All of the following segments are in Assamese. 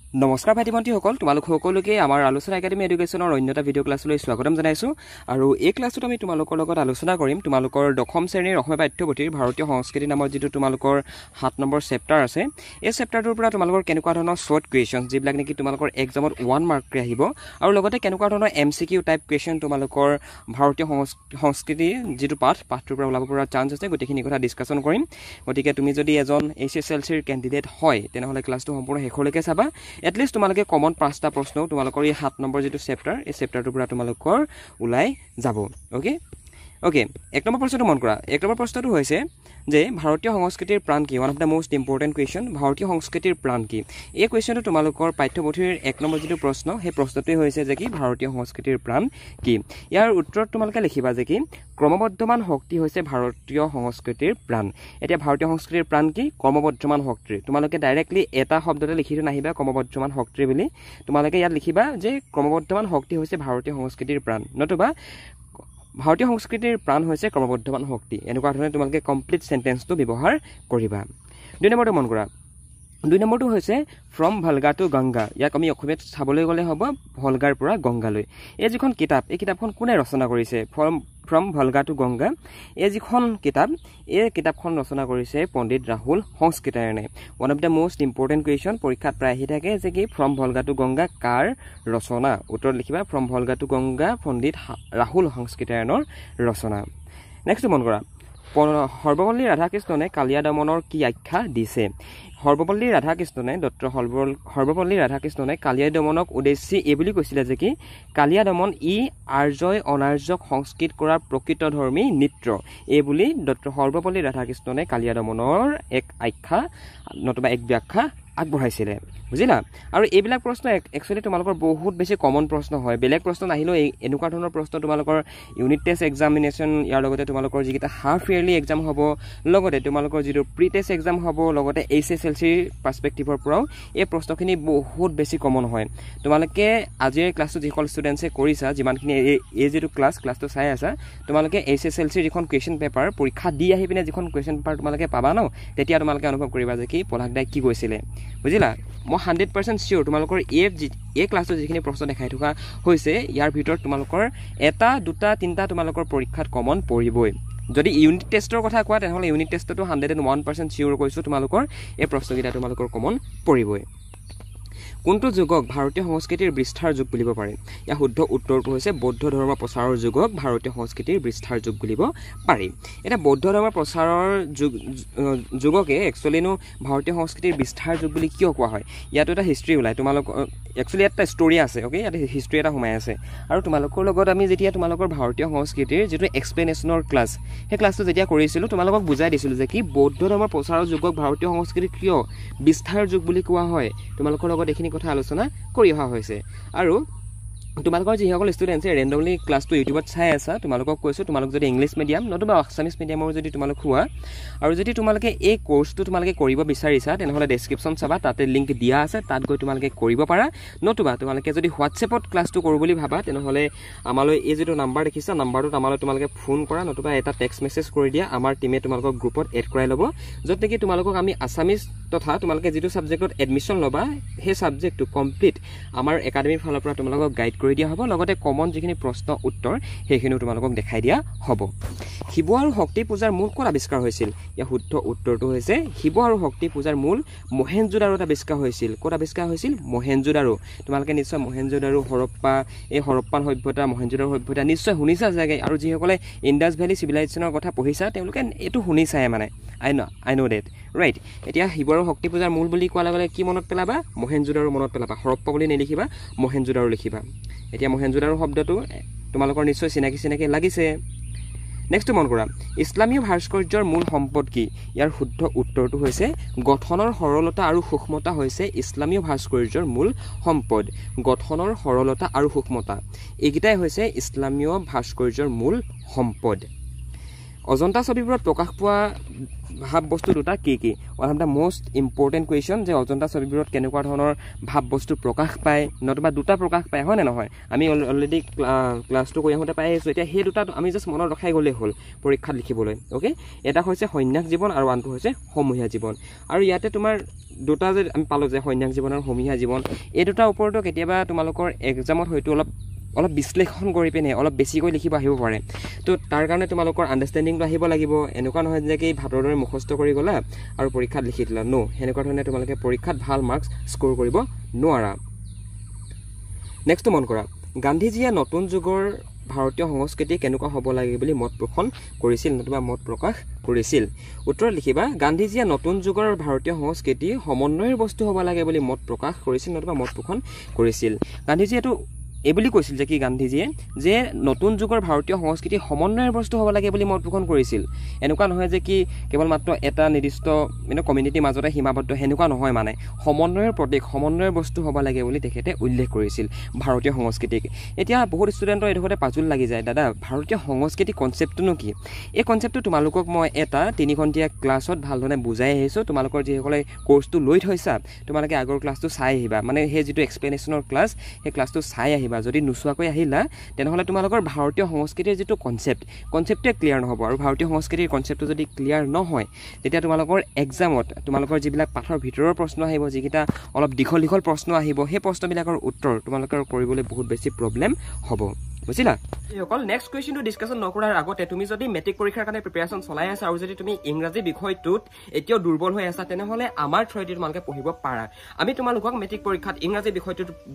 নমস্কাৰ ভাইটি ভণ্টিসকল, তোমালোক সকলোকে আমাৰ আলোচনা একাডেমী এডুকেশ্যনৰ অন্যটা ভিডিঅ' ক্লাছলৈ স্বাগতম জনাইছোঁ। আৰু এই ক্লাছত আমি তোমালোকৰ লগত আলোচনা কৰিম তোমালোকৰ দশম শ্ৰেণীৰ অসমীয়া পাঠ্যপুথিৰ ভাৰতীয় সংস্কৃতি নামৰ যিটো তোমালোকৰ 7 নম্বৰ চেপ্টাৰ আছে, এই চেপ্টাৰটোৰ পৰা তোমালোকৰ কেনেকুৱা ধৰণৰ শ্বৰ্ট কুৱেশ্যন যিবিলাক নেকি তোমালোকৰ এক্সামত 1 মাৰ্ককৈ আহিব, আৰু লগতে কেনেকুৱা ধৰণৰ MCQ টাইপ কুৱেশ্যন তোমালোকৰ ভাৰতীয় সংস্কৃতি যিটো পাঠটোৰ পৰা ওলাব পৰা চান্স আছে, গোটেইখিনি কথা ডিছকাশ্যন কৰিম। গতিকে তুমি যদি এজন HSLCৰ কেণ্ডিডেট হয় তেনেহ'লে ক্লাছটো সম্পূৰ্ণ শেষলৈকে চাবা। এটলিষ্ট তোমালোকে কমন 5টা প্ৰশ্নও তোমালোকৰ এই 7 নম্বৰ যিটো চেপ্টাৰ, এই চেপ্টাৰটোৰ পৰা তোমালোকৰ ওলাই যাব। অ'কে, 1 নম্বৰ প্ৰশ্নটো মন কৰা। 1 নম্বৰ প্ৰশ্নটো হৈছে যে ভাৰতীয় সংস্কৃতিৰ প্ৰাণ কি? One of the most important question, ভাৰতীয় সংস্কৃতিৰ প্ৰাণ কি? এই কুৱেশ্যনটো তোমালোকৰ পাঠ্যপুথিৰ 1 নম্বৰ যিটো প্ৰশ্ন, সেই প্ৰশ্নটোৱে হৈছে যে কি ভাৰতীয় সংস্কৃতিৰ প্ৰাণ কি? ইয়াৰ উত্তৰত তোমালোকে লিখিবা যে কি ক্ৰমবৰ্ধমান শক্তি হৈছে ভাৰতীয় সংস্কৃতিৰ প্ৰাণ। এতিয়া ভাৰতীয় সংস্কৃতিৰ প্ৰাণ কি? ক্ৰমবৰ্ধমান শক্তি। তোমালোকে ডাইৰেক্টলি এটা শব্দতে লিখি নাহিবা ক্ৰমবৰ্ধমান শক্তি বুলি, তোমালোকে ইয়াত লিখিবা যে ক্ৰমবৰ্ধমান শক্তি হৈছে ভাৰতীয় সংস্কৃতিৰ প্ৰাণ, নতুবা ভাৰতীয় সংস্কৃতিৰ প্ৰাণ হৈছে ক্ৰমবৰ্ধমান শক্তি। এনেকুৱা ধৰণে তোমালোকে কমপ্লিট চেণ্টেন্সটো ব্যৱহাৰ কৰিবা। 2 নম্বৰটো মন কৰা। 2 নম্বৰটো হৈছে ফ্ৰম ভলগা টু গংগা। ইয়াক আমি অসমীয়াত চাবলৈ গ'লে হ'ব ভলগাৰ পৰা গংগালৈ। এই যিখন কিতাপ, এই কিতাপখন কোনে ৰচনা কৰিছে? ফ্ৰম ভলগা টু গংগা, এই যিখন কিতাপ, এই কিতাপখন ৰচনা কৰিছে পণ্ডিত ৰাহুল সংস্কৃতায়নে। One of the most important question, পৰীক্ষাত প্ৰায় আহি থাকে যে কি ফ্ৰম ভলগা টু গংগা কাৰ ৰচনা? উত্তৰত লিখিবা ফ্ৰম ভলগা টু গংগা পণ্ডিত ৰাহুল সংস্কৃতায়নৰ ৰচনা। নেক্সটটো মন কৰা। সৰ্বপল্লী ৰাধাকৃষ্ণনে কালিয়া দমনৰ কি আখ্যা দিছে? সৰ্বপল্লী ৰাধাকৃষ্ণনে সৰ্বপল্লী ৰাধাকৃষ্ণনে কালিয়া দমনক উদ্দেশ্যি এই বুলি কৈছিলে যে কি কালিয়া দমন ই আৰ্যই অনাৰ্যক সংস্কৃত কৰাৰ প্ৰকৃতধৰ্মী নৃত্য। এই বুলি সৰ্বপল্লী ৰাধাকৃষ্ণনে কালিয়া দমনৰ এক আখ্যা নতুবা এক ব্যাখ্যা আগবঢ়াইছিলে। বুজিলা? আৰু এইবিলাক প্ৰশ্ন একচুৱেলি তোমালোকৰ বহুত বেছি কমন প্ৰশ্ন হয়। বেলেগ প্ৰশ্ন নাহিলেও এনেকুৱা ধৰণৰ প্ৰশ্ন তোমালোকৰ ইউনিট টেষ্ট এক্সামিনেশ্যন, ইয়াৰ লগতে তোমালোকৰ যিকেইটা হাফ ইয়াৰলি এক্সাম হ'ব, লগতে তোমালোকৰ যিটো প্ৰি টেষ্ট এক্সাম হ'ব, লগতে HSLCৰ পাৰ্চপেক্টিভৰ পৰাও এই প্ৰশ্নখিনি বহুত বেছি কমন হয়। তোমালোকে আজিৰ ক্লাছটো যিসকল ষ্টুডেণ্টছে কৰিছা, যিমানখিনি এই যিটো ক্লাছটো চাই আছা, তোমালোকে HSLCৰ যিখন কুৱেশ্যন পেপাৰ পৰীক্ষা দি আহি পিনে যিখন কুৱেশ্যন পেপাৰ তোমালোকে পাবা ন, তেতিয়া তোমালোকে অনুভৱ কৰিবা যে কি পলাশদাই কি কৈছিলে। বুজিলা? মই 100% চিয়'ৰ তোমালোকৰ এই ক্লাছটো যিখিনি প্ৰশ্ন দেখাই থকা হৈছে, ইয়াৰ ভিতৰত তোমালোকৰ 1, 2, 3টা তোমালোকৰ পৰীক্ষাত কমন পৰিবই। যদি ইউনিট টেষ্টৰ কথা কোৱা তেনেহ'লে ইউনিট টেষ্টতো 101% চিয়'ৰ কৈছোঁ তোমালোকৰ এই প্ৰশ্নকেইটা তোমালোকৰ কমন পৰিবই। কোনটো যুগক ভাৰতীয় সংস্কৃতিৰ বিস্তাৰ যুগ বুলিব পাৰে? ইয়াৰ শুদ্ধ উত্তৰটো হৈছে বৌদ্ধ ধৰ্ম প্ৰচাৰৰ যুগক ভাৰতীয় সংস্কৃতিৰ বিস্তাৰ যুগ বুলিব পাৰি। এতিয়া বৌদ্ধ ধৰ্ম প্ৰচাৰৰ যুগকে একচুৱেলিনো ভাৰতীয় সংস্কৃতিৰ বিস্তাৰ যুগ বুলি কিয় কোৱা হয়? ইয়াতো এটা হিষ্ট্ৰী ওলায়। তোমালোকৰ একচুৱেলি এটা ষ্টৰি আছে, অ'কে? ইয়াতে হিষ্ট্ৰী এটা সোমাই আছে। আৰু তোমালোকৰ লগত আমি যেতিয়া তোমালোকৰ ভাৰতীয় সংস্কৃতিৰ যিটো এক্সপ্লেনেশ্যনৰ ক্লাছ, সেই ক্লাছটো যেতিয়া কৰিছিলোঁ, তোমালোকক বুজাই দিছিলোঁ যে কি বৌদ্ধ ধৰ্মৰ প্ৰচাৰৰ যুগক ভাৰতীয় সংস্কৃতিৰ কিয় বিস্তাৰ যুগ বুলি কোৱা হয়। তোমালোকৰ লগত এইখিনি কথা আলোচনা কৰি অহা হৈছে। আৰু তোমালোকৰ যিসকল ষ্টুডেণ্টছে ৰেণ্ডমলি ক্লাছটো ইউটিউবত চাই আছা, তোমালোকক কৈছোঁ তোমালোক যদি ইংলিছ মিডিয়াম নতুবা আছামিছ মিডিয়ামৰ যদি তোমালোক হোৱা, আৰু যদি তোমালোকে এই কোৰ্চটো তোমালোকে কৰিব বিচাৰিছা, তেনেহ'লে ডেছক্ৰিপশ্যন চাবা, তাতে লিংক দিয়া আছে, তাত গৈ তোমালোকে কৰিব পাৰা। নতুবা তোমালোকে যদি হোৱাটছএপত ক্লাছটো কৰোঁ বুলি ভাবা, তেনেহ'লে আমালৈ এই যিটো নাম্বাৰ দেখিছা, নাম্বাৰটোত আমালৈ তোমালোকে ফোন কৰা, নতুবা এটা টেক্সট মেছেজ কৰি দিয়া। আমাৰ টিমে তোমালোকক গ্ৰুপত এড কৰাই ল'ব, য'ত নেকি তোমালোকক আমি আছামিছ তথা তোমালোকে যিটো ছাবজেক্টত এডমিশ্যন ল'বা, সেই ছাবজেক্টটো কমপ্লিট আমাৰ একাডেমীৰ ফালৰ পৰা তোমালোকক গাইড কৰি দিয়া হ'ব। লগতে কমন যিখিনি প্ৰশ্ন উত্তৰ সেইখিনিও তোমালোকক দেখাই দিয়া হ'ব। শিৱ আৰু শক্তি পূজাৰ মূল ক'ত আৱিষ্কাৰ হৈছিল? ইয়াৰ শুদ্ধ উত্তৰটো হৈছে শিৱ আৰু শক্তি পূজাৰ মূল মহেঞ্জোদাৰোত আৱিষ্কাৰ হৈছিল। ক'ত আৱিষ্কাৰ হৈছিল? মহেঞ্জোদাৰো। তোমালোকে নিশ্চয় মহেঞ্জোদাৰো, হৰপ্পা, এই হৰপ্পান সভ্যতা, মহেঞ্জোদাৰো সভ্যতা নিশ্চয় শুনিছা চাগে। আৰু যিসকলে ইণ্ডাছ ভেলী চিভিলাইজেশ্যনৰ কথা পঢ়িছা, তেওঁলোকে এইটো শুনিছাই মানে। আই ন' ডেট, ৰাইট? এতিয়া শিৱ আৰু শক্তি পূজাৰ মূল বুলি কোৱাৰ লগে লগে কি মনত পেলাবা? মহেঞ্জোদাৰো মনত পেলাবা। হৰপ্পা বুলি নিলিখিবা, মহেঞ্জোদাৰো লিখিবা। এতিয়া মহেঞ্জোদাৰো শব্দটো তোমালোকৰ নিশ্চয় চিনাকি লাগিছে। নেক্সটটো মন কৰা। ইছলামীয় ভাস্কৰ্যৰ মূল সম্পদ কি? ইয়াৰ শুদ্ধ উত্তৰটো হৈছে গঠনৰ সৰলতা আৰু সূক্ষ্মতা হৈছে ইছলামীয় ভাস্কৰ্যৰ মূল সম্পদ। গঠনৰ সৰলতা আৰু সূক্ষ্মতা এইকেইটাই হৈছে ইছলামীয় ভাস্কৰ্যৰ মূল সম্পদ। অজন্তা ছবিবোৰত প্ৰকাশ পোৱা ভাব বস্তু দুটা কি কি one of the most important question যে অজন্তা ছবিবোৰত কেনেকুৱা ধৰণৰ ভাব বস্তু প্ৰকাশ পায় নতুবা দুটা প্ৰকাশ পায় হয় নে নহয় আমি অলৰেডি ক্লাছটো কৰি আহোঁতে পাই আহিছোঁ এতিয়া সেই দুটা আমি জাষ্ট মনত ৰখাই গ'লেই হ'ল পৰীক্ষাত লিখিবলৈ অ'কে এটা হৈছে সন্ন্যাস জীৱন আৰু আনটো হৈছে সমূহীয়া জীৱন আৰু ইয়াতে তোমাৰ দুটা যে আমি পালোঁ যে সন্ন্যাস জীৱন আৰু সমূহীয়া জীৱন এই দুটাৰ ওপৰতো কেতিয়াবা তোমালোকৰ এক্সামত হয়তো অলপ বিশ্লেষণ কৰি পিনে অলপ বেছিকৈ লিখিব আহিব পাৰে তো তাৰ কাৰণে তোমালোকৰ আণ্ডাৰষ্টেণ্ডিংটো আহিব লাগিব এনেকুৱা নহয় যে কি ভাতৰ দৰে মুখস্থ কৰি গ'লা আৰু পৰীক্ষাত লিখি দিলা নো সেনেকুৱা ধৰণে তোমালোকে পৰীক্ষাত ভাল মাৰ্কছ স্ক'ৰ কৰিব নোৱাৰা নেক্সটটো মন কৰা গান্ধীজীয়ে নতুন যুগৰ ভাৰতীয় সংস্কৃতি কেনেকুৱা হ'ব লাগে বুলি মত পোষণ কৰিছিল নতুবা মত প্ৰকাশ কৰিছিল উত্তৰত লিখিবা গান্ধীজীয়ে নতুন যুগৰ ভাৰতীয় সংস্কৃতি সমন্বয়ৰ বস্তু হ'ব লাগে বুলি মত প্ৰকাশ কৰিছিল নতুবা মত পোষণ কৰিছিল গান্ধীজীয়েতো এই বুলি কৈছিল যে কি গান্ধীজীয়ে যে নতুন যুগৰ ভাৰতীয় সংস্কৃতি সমন্বয়ৰ বস্তু হ'ব লাগে বুলি মত পোষণ কৰিছিল এনেকুৱা নহয় যে কি কেৱল মাত্ৰ এটা নিৰ্দিষ্ট কমিউনিটিৰ মাজতে সীমাবদ্ধ সেনেকুৱা নহয় মানে সমন্বয়ৰ প্ৰতীক সমন্বয়ৰ বস্তু হ'ব লাগে বুলি তেখেতে উল্লেখ কৰিছিল ভাৰতীয় সংস্কৃতিক এতিয়া বহুত ষ্টুডেণ্টৰ এইডোখৰতে পাজুল লাগি যায় দাদা ভাৰতীয় সংস্কৃতি কনচেপ্টটোনো কি এই কনচেপ্টটো তোমালোকক মই এটা 3 ঘণ্টীয়া ক্লাছত ভালধৰণে বুজাই আহিছোঁ তোমালোকৰ যিসকলে কোৰ্চটো লৈ থৈছা তোমালোকে আগৰ ক্লাছটো চাই আহিবা মানে সেই যিটো এক্সপ্লেনেশ্যনৰ ক্লাছ সেই ক্লাছটো চাই আহিবা যদি নোচোৱাকৈ আহিলা তেনেহ'লে তোমালোকৰ ভাৰতীয় সংস্কৃতিৰ যিটো কনচেপ্টটোৱে ক্লিয়াৰ নহ'ব আৰু ভাৰতীয় সংস্কৃতিৰ কনচেপ্টটো যদি ক্লিয়াৰ নহয় তেতিয়া তোমালোকৰ এক্সামত তোমালোকৰ যিবিলাক পাঠৰ ভিতৰৰ প্ৰশ্ন আহিব যিকেইটা অলপ দীঘল প্ৰশ্ন আহিব সেই প্ৰশ্নবিলাকৰ উত্তৰ তোমালোকৰ কৰিবলৈ বহুত বেছি প্ৰব্লেম হ'ব বুজিলা অকল নেক্সট কুৱেশ্যনটো ডিছকাশ্যন নকৰাৰ আগতে তুমি যদি মেট্ৰিক পৰীক্ষাৰ কাৰণে প্ৰিপেৰেশ্যন চলাই আছা আৰু যদি তুমি ইংৰাজী বিষয়টোত এতিয়াও দুৰ্বল হৈ আছা তেনেহ'লে আমাৰ থ্ৰুৱেদি তোমালোকে পঢ়িব পাৰা আমি তোমালোকক মেট্ৰিক পৰীক্ষাত ইংৰাজী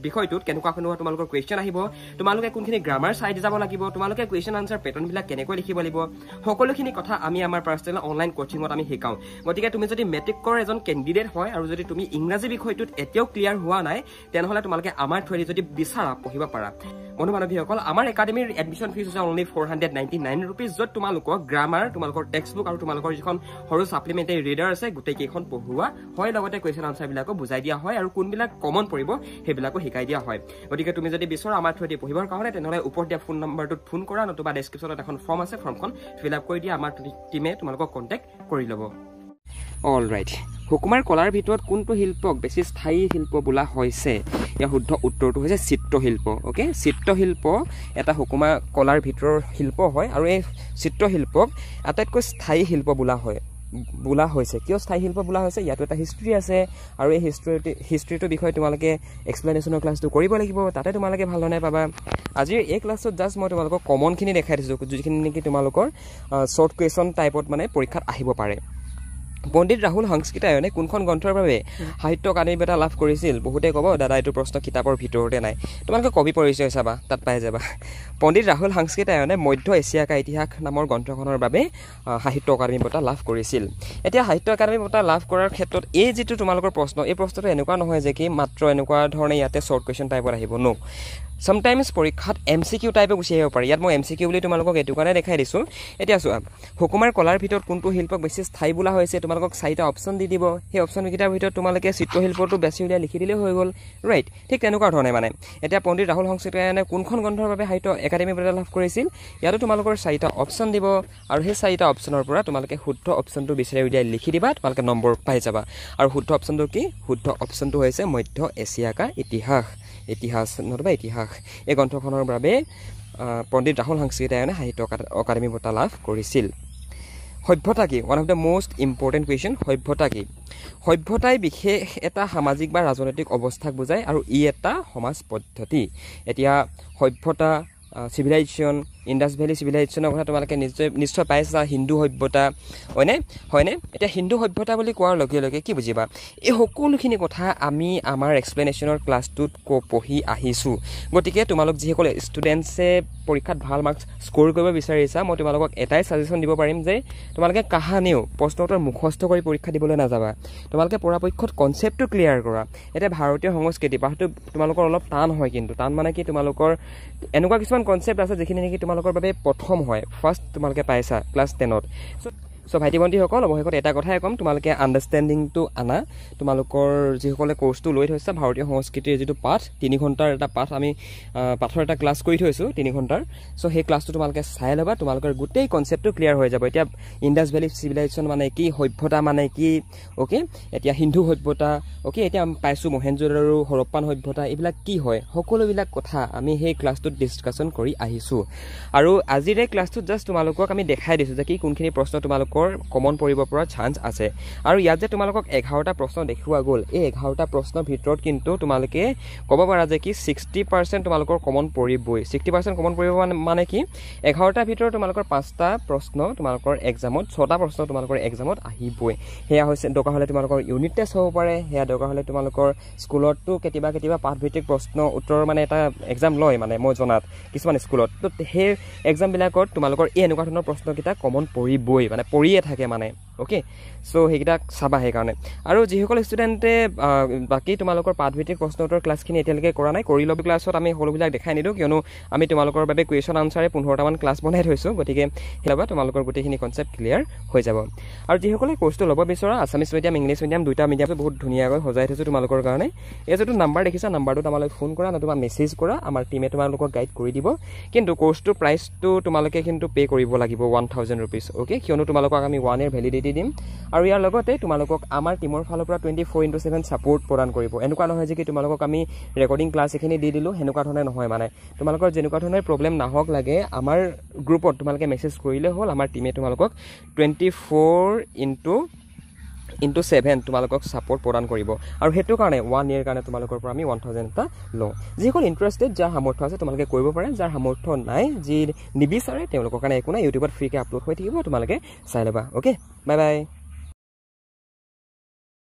বিষয়টোত কেনেকুৱা তোমালোকৰ কুৱেশ্যন আহিব তোমালোকে কোনখিনি গ্ৰামাৰ চাই যাব লাগিব তোমালোকে কুৱেশ্যন আনচাৰ পেটাৰ্ণবিলাক কেনেকৈ লিখিব লাগিব সকলোখিনি কথা আমি আমাৰ পাৰ্চনেল অনলাইন কোচিঙত আমি শিকাওঁ গতিকে তুমি যদি মেট্ৰিকৰ এজন কেণ্ডিডেট হয় আৰু যদি তুমি ইংৰাজী বিষয়টোত এতিয়াও ক্লিয়াৰ হোৱা নাই তেনেহ'লে তোমালোকে আমাৰ থ্ৰুৱেদি যদি বিচাৰা পঢ়িব পাৰা বন্ধু বান্ধৱীসকল আমাৰ একাডেমীৰ এডমিশ্যন ফিজ হৈছে অনলি 499 ৰুপিজ য'ত তোমালোকক গ্ৰামাৰ তোমালোকৰ টেক্সটবুক আৰু তোমালোকৰ যিখন সৰু ছাপ্লিমেণ্টাৰী ৰিডাৰ আছে গোটেইকেইখন পঢ়োৱা হয় লগতে কুৱেশ্যন আনচাৰবিলাকো বুজাই দিয়া হয় আৰু কোনবিলাক কমন পৰিব সেইবিলাকো শিকাই দিয়া হয় গতিকে তুমি যদি বিচৰা আমাৰ থ্ৰুৱেদি পঢ়িবৰ কাৰণে তেনেহ'লে ওপৰত দিয়া ফোন নম্বৰটোত ফোন কৰা নতুবা ডেছক্ৰিপশ্যনত এখন ফৰ্ম আছে ফৰ্মখন ফিল আপ কৰি দিয়া আমাৰ টিমে তোমালোকক কণ্টেক্ট কৰি ল'ব অল ৰাইট সুকুমাৰ কলাৰ ভিতৰত কোনটো শিল্পক বেছি স্থায়ী শিল্প বোলা হৈছে ইয়াৰ শুদ্ধ উত্তৰটো হৈছে চিত্ৰশিল্প অ'কে চিত্ৰশিল্প এটা সুকুমাৰ কলাৰ ভিতৰৰ শিল্প হয় আৰু এই চিত্ৰশিল্পক আটাইতকৈ স্থায়ী শিল্প বোলা হৈছে কিয় স্থায়ী শিল্প বোলা হৈছে ইয়াতো এটা হিষ্ট্ৰী আছে আৰু এই হিষ্ট্ৰীটোৰ বিষয়ে তোমালোকে এক্সপ্লেনেশ্যনৰ ক্লাছটো কৰিব লাগিব তাতে তোমালোকে ভালধৰণে পাবা আজিৰ এই ক্লাছত জাষ্ট মই তোমালোকক কমনখিনি দেখাই দিছোঁ যিখিনি নেকি তোমালোকৰ শ্বৰ্ট কুৱেশ্যন টাইপত মানে পৰীক্ষাত আহিব পাৰে পণ্ডিত ৰাহুল সংস্কৃতায়নে কোনখন গ্ৰন্থৰ বাবে সাহিত্য একাডেমী বঁটা লাভ কৰিছিল বহুতে ক'ব দাদা এইটো প্ৰশ্ন কিতাপৰ ভিতৰতে নাই তোমালোকে কবি পৰিচয় চাবা তাত পাই যাবা পণ্ডিত ৰাহুল সংস্কৃতায়নে মধ্য এছিয়াকা ইতিহাস নামৰ গ্ৰন্থখনৰ বাবে সাহিত্য একাডেমী বঁটা লাভ কৰিছিল এতিয়া সাহিত্য একাডেমী বঁটা লাভ কৰাৰ ক্ষেত্ৰত এই যিটো তোমালোকৰ প্ৰশ্ন এই প্ৰশ্নটো এনেকুৱা নহয় যে কি মাত্ৰ এনেকুৱা ধৰণে ইয়াতে শ্বৰ্ট কুৱেশ্যন টাইপত আহিব নো sometimes পৰীক্ষাত MCQ টাইপে গুচি আহিব পাৰে ইয়াত মই MCQ বুলি তোমালোকক এইটো কাৰণে দেখাই দিছোঁ এতিয়া চোৱা সুকুমাৰ কলাৰ ভিতৰত কোনটো শিল্পক বেছি স্থায়ী বোলা হৈছে তোমালোকক 4টা অপশ্যন দি দিব সেই অপশ্যনকেইটাৰ ভিতৰত তোমালোকে চিত্ৰশিল্পটো বেছি উলিয়াই লিখি দিলেই হৈ গ'ল ৰাইট ঠিক তেনেকুৱা ধৰণে মানে এতিয়া পণ্ডিত ৰাহুল সংস্কৃতায়নে কোনখন গ্ৰন্থৰ বাবে সাহিত্য একাডেমী বঁটা লাভ কৰিছিল ইয়াতো তোমালোকৰ 4টা অপশ্যন দিব আৰু সেই 4টা অপশ্যনৰ পৰা তোমালোকে শুদ্ধ অপশ্যনটো বিচাৰি উলিয়াই লিখি দিবা তোমালোকে নম্বৰ পাই যাবা আৰু শুদ্ধ অপশ্যনটো কি শুদ্ধ অপশ্যনটো হৈছে মধ্য এছিয়াকা ইতিহাস নতুবা ইতিহাস এই গ্ৰন্থখনৰ বাবে পণ্ডিত ৰাহুল সংস্কৃতায়নে সাহিত্য একাডেমী বঁটা লাভ কৰিছিল সভ্যতা কি one of the most important question সভ্যতা কি সভ্যতাই বিশেষ এটা সামাজিক বা ৰাজনৈতিক অৱস্থাক বুজায় আৰু ই এটা সমাজ পদ্ধতি এতিয়া সভ্যতা চিভিলাইজেশ্যন ইণ্ডাছ ভেলী চিভিলাইজেশ্যনৰ কথা তোমালোকে নিশ্চয় পাইছা হিন্দু সভ্যতা হয়নে এতিয়া হিন্দু সভ্যতা বুলি কোৱাৰ লগে লগে কি বুজিবা এই সকলোখিনি কথা আমি আমাৰ এক্সপ্লেনেশ্যনৰ ক্লাছটোত পঢ়ি আহিছোঁ গতিকে তোমালোক যিসকল ষ্টুডেণ্টছে পৰীক্ষাত ভাল মাৰ্কছ স্ক'ৰ কৰিব বিচাৰিছা মই তোমালোকক এটাই ছাজেশ্যন দিব পাৰিম যে তোমালোকে কাহানিও প্ৰশ্নটোৰ মুখস্থ কৰি পৰীক্ষা দিবলৈ নাযাবা তোমালোকে পৰাপক্ষত কনচেপ্টটো ক্লিয়াৰ কৰা এতিয়া ভাৰতীয় সংস্কৃতি পাঠটো তোমালোকৰ অলপ টান হয় কিন্তু টান মানে কি তোমালোকৰ এনেকুৱা কিছুমান কনচেপ্ট আছে যিখিনি নেকি তোমালোকৰ বাবে প্ৰথম হয় ফাৰ্ষ্ট তোমালোকে পাইছা ক্লাছ 10ত সো ভাইটি ভণ্টিসকল অৱশেষত এটা কথাই ক'ম তোমালোকে আণ্ডাৰষ্টেণ্ডিংটো আনা তোমালোকৰ যিসকলে কোৰ্চটো লৈ থৈছা ভাৰতীয় সংস্কৃতিৰ যিটো পাঠ 3 ঘণ্টাৰ এটা পাঠ আমি পাঠৰ এটা ক্লাছ কৰি থৈছোঁ 3 ঘণ্টাৰ সো সেই ক্লাছটো তোমালোকে চাই ল'বা তোমালোকৰ গোটেই কনচেপ্টটো ক্লিয়াৰ হৈ যাব এতিয়া ইণ্ডাছ ভেলী চিভিলাইজেশ্যন মানে কি সভ্যতা মানে কি ওকে এতিয়া হিন্দু সভ্যতা ওকে এতিয়া আমি পাইছোঁ মহেঞ্জোদাৰো হৰপ্পান সভ্যতা এইবিলাক কি হয় সকলোবিলাক কথা আমি সেই ক্লাছটোত ডিছকাশ্যন কৰি আহিছোঁ আৰু আজিৰ এই ক্লাছটোত জাষ্ট তোমালোকক আমি দেখাই দিছোঁ যে কি কোনখিনি প্ৰশ্ন তোমালোকৰ কমন পৰিব পৰা চান্স আছে আৰু ইয়াত যে তোমালোকক 11টা প্ৰশ্ন দেখুওৱা গ'ল এই 11টা প্ৰশ্নৰ ভিতৰত কিন্তু তোমালোকে ক'ব পাৰা যে কি 60% তোমালোকৰ কমন পৰিবই 60% কমন পৰিব মানে কি 11টাৰ ভিতৰত তোমালোকৰ 5টা প্ৰশ্ন তোমালোকৰ এক্সামত 6টা প্ৰশ্ন তোমালোকৰ এক্সামত আহিবই হেয়া হৈছে দৰকাৰ হ'লে তোমালোকৰ ইউনিট টেষ্ট হ'ব পাৰে হেয়া দৰকাৰ হ'লে তোমালোকৰ স্কুলতো কেতিয়াবা পাঠভিত্তিক প্ৰশ্ন উত্তৰ মানে এটা এক্সাম লয় মানে মই জনাত কিছুমান স্কুলত তো সেই এক্সামবিলাকত তোমালোকৰ এই এনেকুৱা ধৰণৰ প্ৰশ্নকেইটা কমন পৰিবই মানে পৰিয়ে থাকে মানে ওকে সো সেইকেইটা চাবা সেইকাৰণে আৰু যিসকল ষ্টুডেণ্টে বাকী তোমালোকৰ পাঠভিত্তিক প্ৰশ্ন উত্তৰ ক্লাছখিনি এতিয়ালৈকে কৰা নাই কৰি ল'ব ক্লাছত আমি সকলোবিলাক দেখাই নিদিওঁ কিয়নো আমি তোমালোকৰ বাবে কুৱেশ্যন আনচাৰে 15টামান ক্লাছ বনাই থৈছোঁ গতিকে সেইবাবে তোমালোকৰ গোটেইখিনি কনচেপ্ট ক্লিয়াৰ হৈ যাব আৰু যিসকলে কোৰ্চটো ল'ব বিচৰা আছামিছ মিডিয়াম ইংলিছ মিডিয়াম দুইটা মিডিয়ামটো বহুত ধুনীয়াকৈ সজাই থৈছোঁ তোমালোকৰ কাৰণে এই যিটো নাম্বাৰ দেখিছা নাম্বাৰটোত আমালৈ ফোন কৰা নতুবা মেছেজ কৰা আমাৰ টিমে তোমালোকক গাইড কৰি দিব কিন্তু কোৰ্চটোৰ প্ৰাইচটো তোমালোকে কিন্তু পে' কৰিব লাগিব 1000 rupees ওকে কিয়নো তোমালোকক আমি 1 year ভেলিডিটি দিম আৰু ইয়াৰ লগতে তোমালোকক আমাৰ টিমৰ ফালৰ পৰা 24/7 ছাপোৰ্ট প্ৰদান কৰিব এনেকুৱা নহয় যে কি তোমালোকক আমি ৰেকৰ্ডিং ক্লাছ এখিনি দি দিলোঁ সেনেকুৱা ধৰণে নহয় মানে তোমালোকৰ যেনেকুৱা ধৰণৰ প্ৰব্লেম নাহক লাগে আমাৰ গ্ৰুপত তোমালোকে মেছেজ কৰিলে হ'ল আমাৰ টিমে তোমালোকক 24/7 তোমালোকক ছাপোৰ্ট প্ৰদান কৰিব আৰু সেইটো কাৰণে 1 year কাৰণে তোমালোকৰ পৰা আমি 1000 এটা লওঁ যিসকল ইণ্টাৰেষ্টেড যাৰ সামৰ্থ্য আছে তোমালোকে কৰিব পাৰে যাৰ সামৰ্থ্য নাই যি নিবিচাৰে তেওঁলোকৰ কাৰণে একো নাই ইউটিউবত ফ্ৰীকৈ আপলোড হৈ থাকিব তোমালোকে চাই ল'বা ওকে বাই বাই